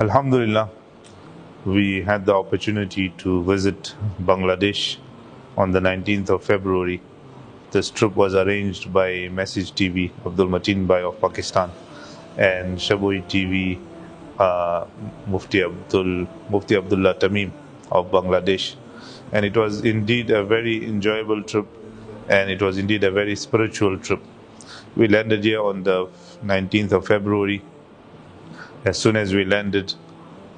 Alhamdulillah, we had the opportunity to visit Bangladesh on the 19th of February. This trip was arranged by Message TV, Abdul Mateen Bhai of Pakistan, and Shabui TV, Mufti Abdullah Tamim of Bangladesh. And it was indeed a very enjoyable trip, and it was indeed a very spiritual trip. We landed here on the 19th of February. As soon as we landed,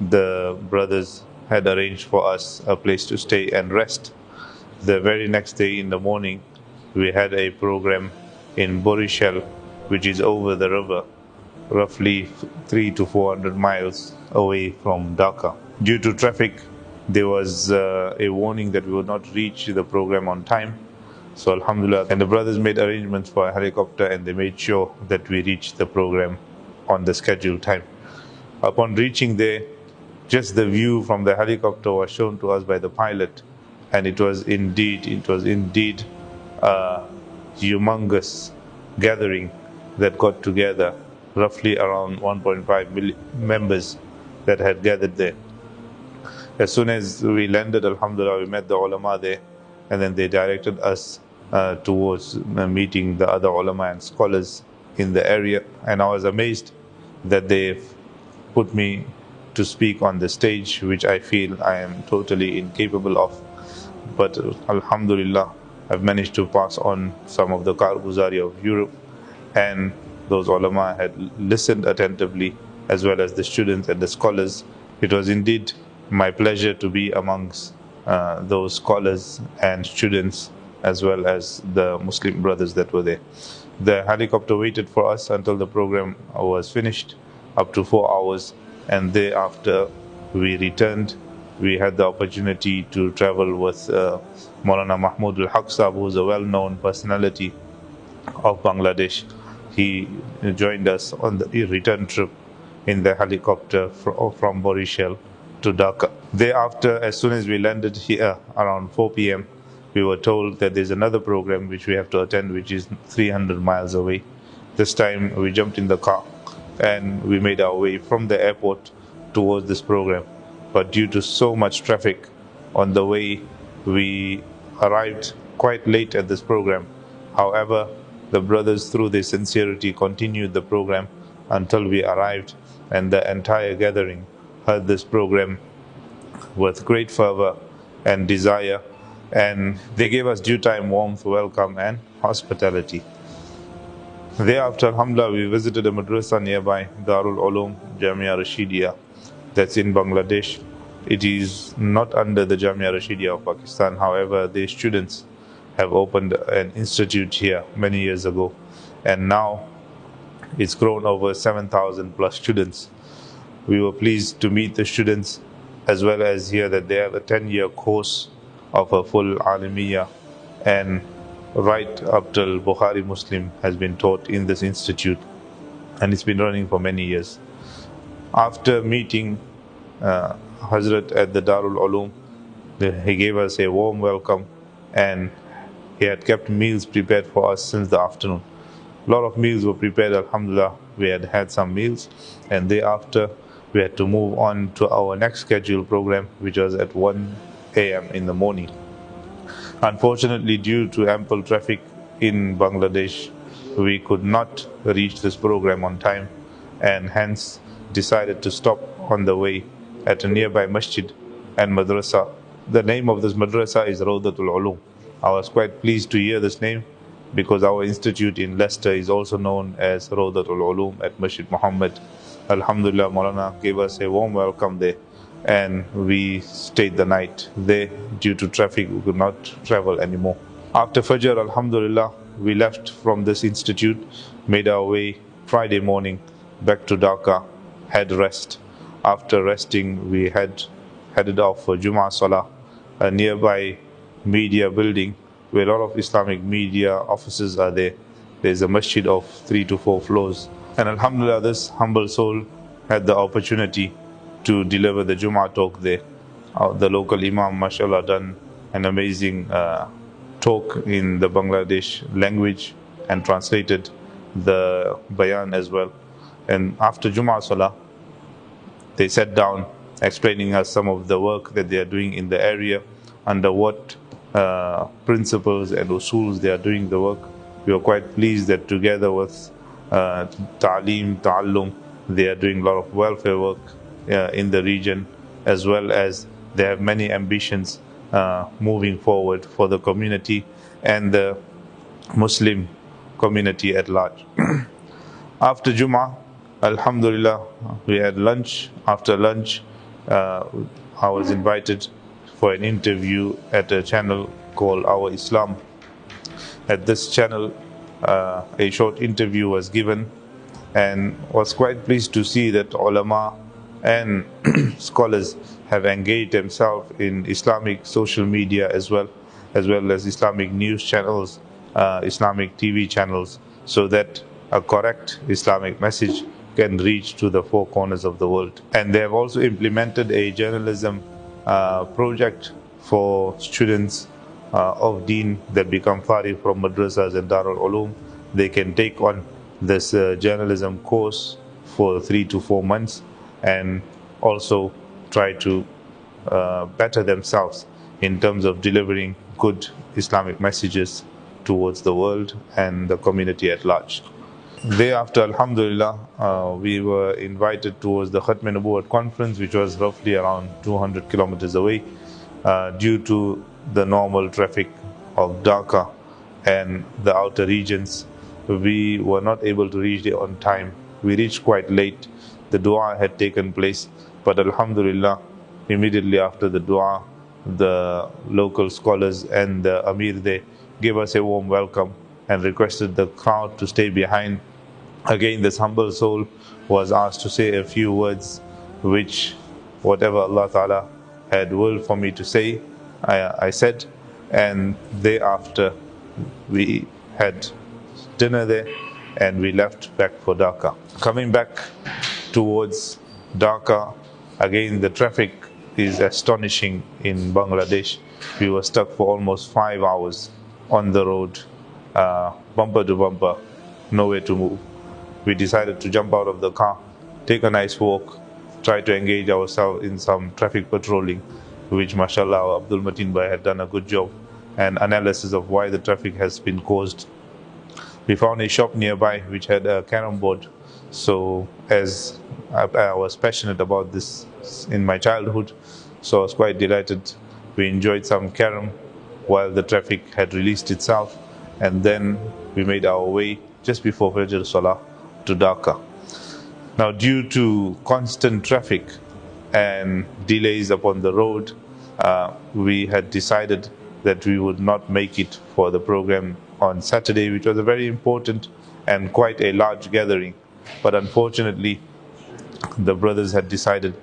the brothers had arranged for us a place to stay and rest. The very next day in the morning, we had a program in Borishal, which is over the river, roughly 300 to 400 miles away from Dhaka. Due to traffic, there was a warning that we would not reach the program on time. So Alhamdulillah, and the brothers made arrangements for a helicopter, and they made sure that we reached the program on the scheduled time. Upon reaching there, just the view from the helicopter was shown to us by the pilot, and it was indeed a humongous gathering that got together, roughly around 1.5 million members that had gathered there. As soon as we landed, Alhamdulillah, we met the ulama there, and then they directed us towards meeting the other ulama and scholars in the area. And I was amazed that they put me to speak on the stage, which I feel I am totally incapable of. But Alhamdulillah, I've managed to pass on some of the Karguzari of Europe, and those ulama had listened attentively, as well as the students and the scholars. It was indeed my pleasure to be amongst those scholars and students, as well as the Muslim brothers that were there. The helicopter waited for us until the program was finished, up to 4 hours, and thereafter we returned. We had the opportunity to travel with Maulana Mahmood al-Haq Sahib, who is a well-known personality of Bangladesh. He joined us on the return trip in the helicopter from Borishal to Dhaka. Thereafter, as soon as we landed here around 4 p.m., we were told that there's another program which we have to attend, which is 300 miles away. This time we jumped in the car and we made our way from the airport towards this program. But due to so much traffic on the way, we arrived quite late at this program. However, the brothers, through their sincerity, continued the program until we arrived, and the entire gathering heard this program with great fervor and desire, and they gave us due time warmth, welcome and hospitality. Thereafter, alhamdulillah, we visited a madrasa nearby, Darul Ulum Jamia Rashidia, that's in Bangladesh. It is not under the Jamia Rashidia of Pakistan. However, the students have opened an institute here many years ago, and now it's grown over 7,000 plus students. We were pleased to meet the students, as well as hear that they have a 10-year course of a full Alimiyya, and right up till Bukhari Muslim has been taught in this institute, and it's been running for many years. After meeting Hazrat at the Darul Ulum, he gave us a warm welcome, and he had kept meals prepared for us since the afternoon. A lot of meals were prepared, alhamdulillah. We had had some meals, and thereafter we had to move on to our next scheduled program, which was at 1 a.m. in the morning. Unfortunately, due to ample traffic in Bangladesh, we could not reach this program on time, and hence decided to stop on the way at a nearby masjid and madrasa. The name of this madrasa is Rawdatul Ulum. I was quite pleased to hear this name, because our institute in Leicester is also known as Rawdatul Ulum at Masjid Muhammad. Alhamdulillah, Maulana gave us a warm welcome there, and we stayed the night there. Due to traffic, we could not travel anymore. After Fajr, alhamdulillah, we left from this institute, made our way Friday morning back to Dhaka, had rest. After resting, we headed off for Jummah Salah, a nearby media building where a lot of Islamic media offices are there. There's a masjid of 3 to 4 floors. And alhamdulillah, this humble soul had the opportunity to deliver the Jummah talk there. The local Imam, mashallah, done an amazing talk in the Bangladesh language and translated the bayan as well. And after Jummah Salah, they sat down explaining us some of the work that they are doing in the area, under what principles and usuls they are doing the work. We are quite pleased that together with Ta'aleem, Ta'allum, they are doing a lot of welfare work in the region, as well as they have many ambitions moving forward for the community and the Muslim community at large. After Jummah, Alhamdulillah, we had lunch. After lunch, I was invited for an interview at a channel called Our Islam. At this channel, a short interview was given, and was quite pleased to see that ulama and scholars have engaged themselves in Islamic social media as well as Islamic news channels, Islamic TV channels, so that a correct Islamic message can reach to the four corners of the world. And they have also implemented a journalism project for students of Deen that become Fari from madrasas and Darul Ulum. They can take on this journalism course for 3 to 4 months and also try to better themselves in terms of delivering good Islamic messages towards the world and the community at large. Thereafter, Alhamdulillah, we were invited towards the Khatm Nubuwwat conference, which was roughly around 200 kilometers away. Due to the normal traffic of Dhaka and the outer regions, we were not able to reach there on time. We reached quite late. The dua had taken place, but Alhamdulillah, immediately after the dua, the local scholars and the Amir, they gave us a warm welcome and requested the crowd to stay behind. Again, this humble soul was asked to say a few words, which whatever Allah Ta'ala had willed for me to say, I said. And thereafter, we had dinner there and we left back for Dhaka. Coming back towards Dhaka, again the traffic is astonishing in Bangladesh. We were stuck for almost 5 hours on the road, bumper to bumper, nowhere to move. We decided to jump out of the car, take a nice walk, try to engage ourselves in some traffic patrolling, which mashallah Abdul Mateen Bhai had done a good job, and analysis of why the traffic has been caused. We found a shop nearby which had a carom board. So as I was passionate about this in my childhood, so I was quite delighted. We enjoyed some carom while the traffic had released itself, and then we made our way just before Fajr Salah to Dhaka. Now, due to constant traffic and delays upon the road, we had decided that we would not make it for the program on Saturday, which was a very important and quite a large gathering. But unfortunately, the brothers had decided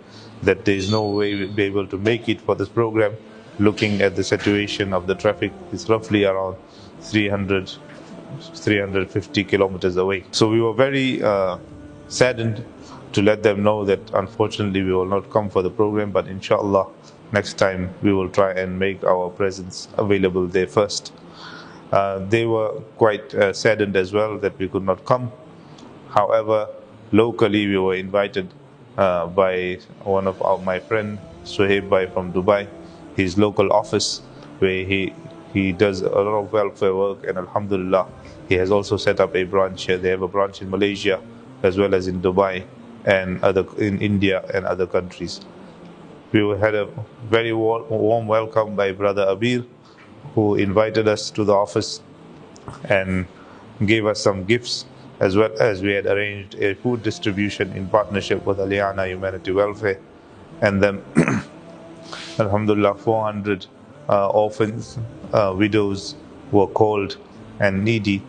that there is no way we'll be able to make it for this program. Looking at the situation of the traffic, it's roughly around 350 kilometers away. So we were very saddened to let them know that unfortunately we will not come for the program, but inshallah next time we will try and make our presence available there first. They were quite saddened as well that we could not come. However, locally we were invited by one of my friend Suhaib Bhai from Dubai, his local office, where he does a lot of welfare work, and alhamdulillah he has also set up a branch here. They have a branch in Malaysia as well as in Dubai and in India and other countries. We had a very warm welcome by Brother Abir, who invited us to the office and gave us some gifts, as well as we had arranged a food distribution in partnership with Aliana Humanity Welfare. And then alhamdulillah, 400 orphans, widows were called and needy.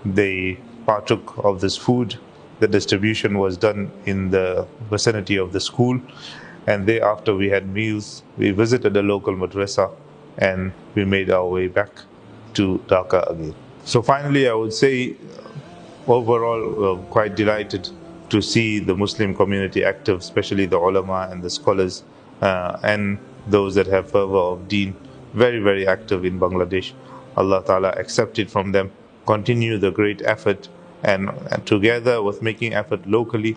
They partook of this food. The distribution was done in the vicinity of the school, and thereafter we had meals. We visited a local madrasa and we made our way back to Dhaka again. So finally, I would say overall quite delighted to see the Muslim community active, especially the ulama and the scholars and those that have fervor of deen, very, very active in Bangladesh. Allah Ta'ala accept it from them, continue the great effort, and together with making effort locally,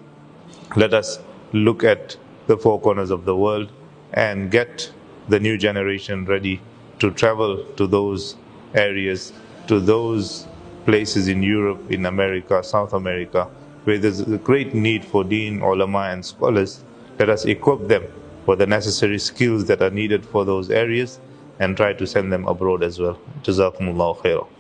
let us look at the four corners of the world and get the new generation ready to travel to those areas, to those places in Europe, in America, South America, where there's a great need for deen, ulama, and scholars. Let us equip them for the necessary skills that are needed for those areas and try to send them abroad as well. Jazakumullahu khairah.